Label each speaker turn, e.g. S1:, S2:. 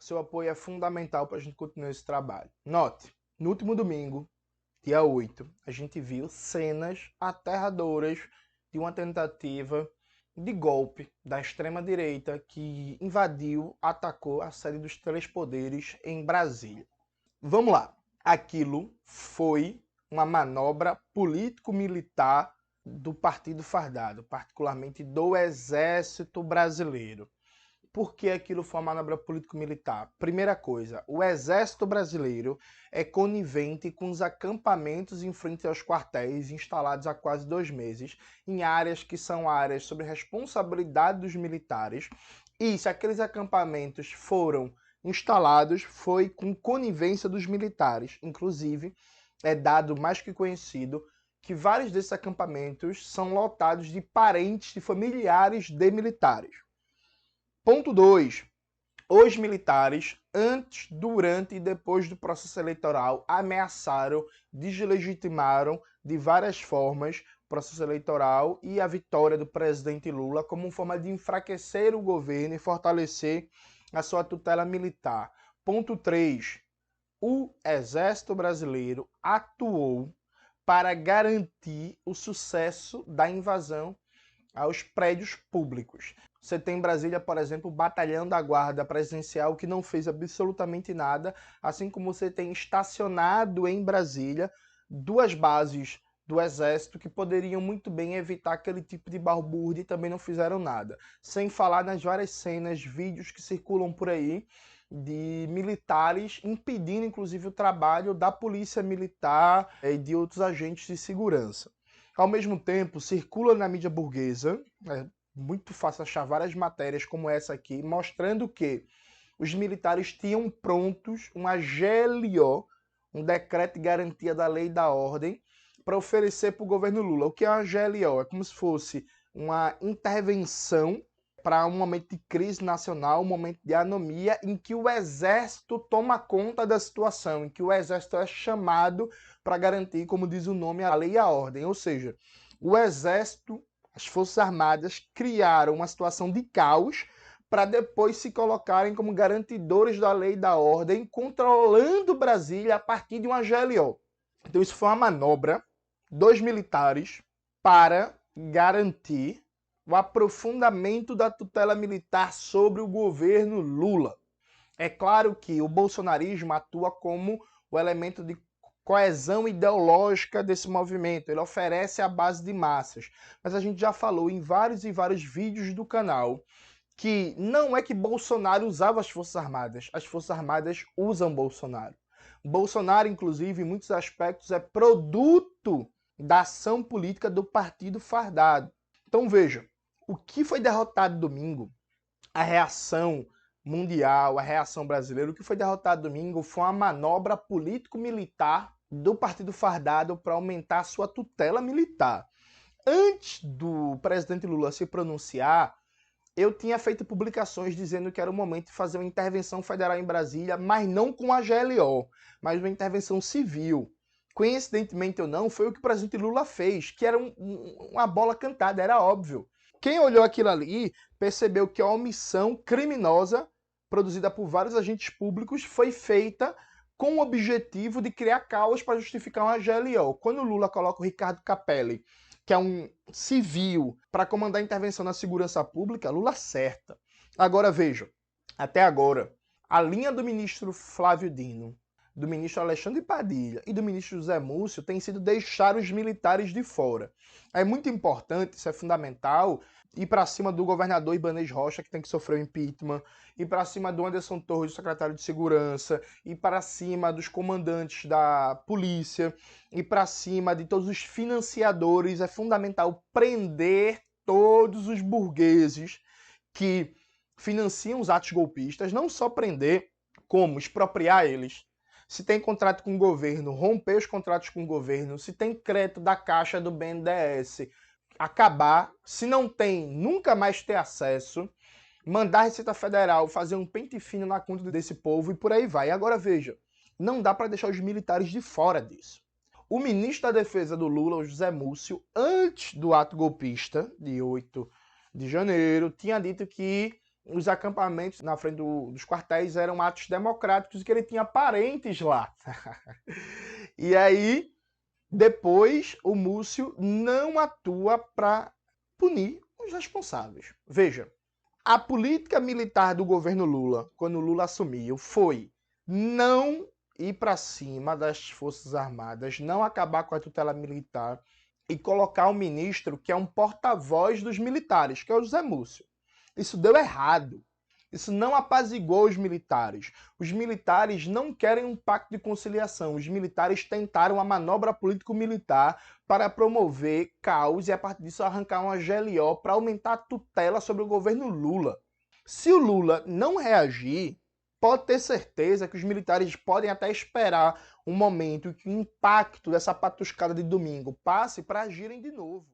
S1: seu apoio é fundamental para a gente continuar esse trabalho. Note, no último domingo, dia 8, a gente viu cenas aterradoras de uma tentativa de golpe da extrema-direita que invadiu, atacou a sede dos Três Poderes em Brasília. Vamos lá. Aquilo foi uma manobra político-militar do Partido Fardado, particularmente do Exército Brasileiro. Por que aquilo foi uma manobra político-militar? Primeira coisa, o Exército Brasileiro é conivente com os acampamentos em frente aos quartéis instalados há quase 2 meses, em áreas que são áreas sob responsabilidade dos militares, e se aqueles acampamentos foram instalados, foi com conivência dos militares. Inclusive, é dado mais que conhecido que vários desses acampamentos são lotados de parentes e familiares de militares. Ponto 2. Os militares, antes, durante e depois do processo eleitoral, ameaçaram, deslegitimaram de várias formas o processo eleitoral e a vitória do presidente Lula como uma forma de enfraquecer o governo e fortalecer a sua tutela militar. Ponto 3. O Exército Brasileiro atuou para garantir o sucesso da invasão aos prédios públicos. Você tem em Brasília, por exemplo, o Batalhão da Guarda Presidencial, que não fez absolutamente nada, assim como você tem estacionado em Brasília 2 bases do Exército que poderiam muito bem evitar aquele tipo de balbúrdia e também não fizeram nada. Sem falar nas várias cenas, vídeos que circulam por aí de militares impedindo, inclusive, o trabalho da polícia militar e de outros agentes de segurança. Ao mesmo tempo, circula na mídia burguesa, é muito fácil achar várias matérias como essa aqui, mostrando que os militares tinham prontos uma GLO, um decreto de garantia da lei e da ordem, para oferecer para o governo Lula. O que é uma GLO? É como se fosse uma intervenção para um momento de crise nacional, um momento de anomia, em que o Exército toma conta da situação, em que o Exército é chamado para garantir, como diz o nome, a lei e a ordem. Ou seja, o Exército, as Forças Armadas, criaram uma situação de caos para depois se colocarem como garantidores da lei e da ordem, controlando Brasília a partir de uma GLO. Então isso foi uma manobra dos militares para garantir o aprofundamento da tutela militar sobre o governo Lula. É claro que o bolsonarismo atua como o elemento de coesão ideológica desse movimento. Ele oferece a base de massas. Mas a gente já falou em vários e vários vídeos do canal que não é que Bolsonaro usava as Forças Armadas usam Bolsonaro. Bolsonaro, inclusive, em muitos aspectos, é produto da ação política do Partido Fardado. Então veja, o que foi derrotado domingo, a reação mundial, a reação brasileira, o que foi derrotado domingo foi uma manobra político-militar do Partido Fardado para aumentar a sua tutela militar. Antes do presidente Lula se pronunciar, eu tinha feito publicações dizendo que era o momento de fazer uma intervenção federal em Brasília, mas não com a GLO, mas uma intervenção civil. Coincidentemente ou não, foi o que o presidente Lula fez, que era uma bola cantada, era óbvio. Quem olhou aquilo ali percebeu que a omissão criminosa produzida por vários agentes públicos foi feita com o objetivo de criar caos para justificar uma GLO. Quando o Lula coloca o Ricardo Capelli, que é um civil, para comandar a intervenção na segurança pública, Lula acerta. Agora veja, até agora, a linha do ministro Flávio Dino, do ministro Alexandre Padilha e do ministro José Múcio tem sido deixar os militares de fora. É muito importante, isso é fundamental, ir para cima do governador Ibanez Rocha, que tem que sofrer o impeachment, ir para cima do Anderson Torres, do secretário de Segurança, ir para cima dos comandantes da polícia, ir para cima de todos os financiadores. É fundamental prender todos os burgueses que financiam os atos golpistas, não só prender, como expropriar eles. Se tem contrato com o governo, romper os contratos com o governo. Se tem crédito da Caixa do BNDES, acabar. Se não tem, nunca mais ter acesso. Mandar a Receita Federal fazer um pente fino na conta desse povo e por aí vai. Agora veja, não dá para deixar os militares de fora disso. O ministro da Defesa do Lula, o José Múcio, antes do ato golpista, de 8 de janeiro, tinha dito que os acampamentos na frente dos quartéis eram atos democráticos e que ele tinha parentes lá. E aí, depois, o Múcio não atua para punir os responsáveis. Veja, a política militar do governo Lula, quando Lula assumiu, foi não ir para cima das Forças Armadas, não acabar com a tutela militar e colocar um ministro que é um porta-voz dos militares, que é o José Múcio. Isso deu errado. Isso não apaziguou os militares. Os militares não querem um pacto de conciliação. Os militares tentaram uma manobra político-militar para promover caos e, a partir disso, arrancar uma GLO para aumentar a tutela sobre o governo Lula. Se o Lula não reagir, pode ter certeza que os militares podem até esperar um momento em que o impacto dessa patuscada de domingo passe para agirem de novo.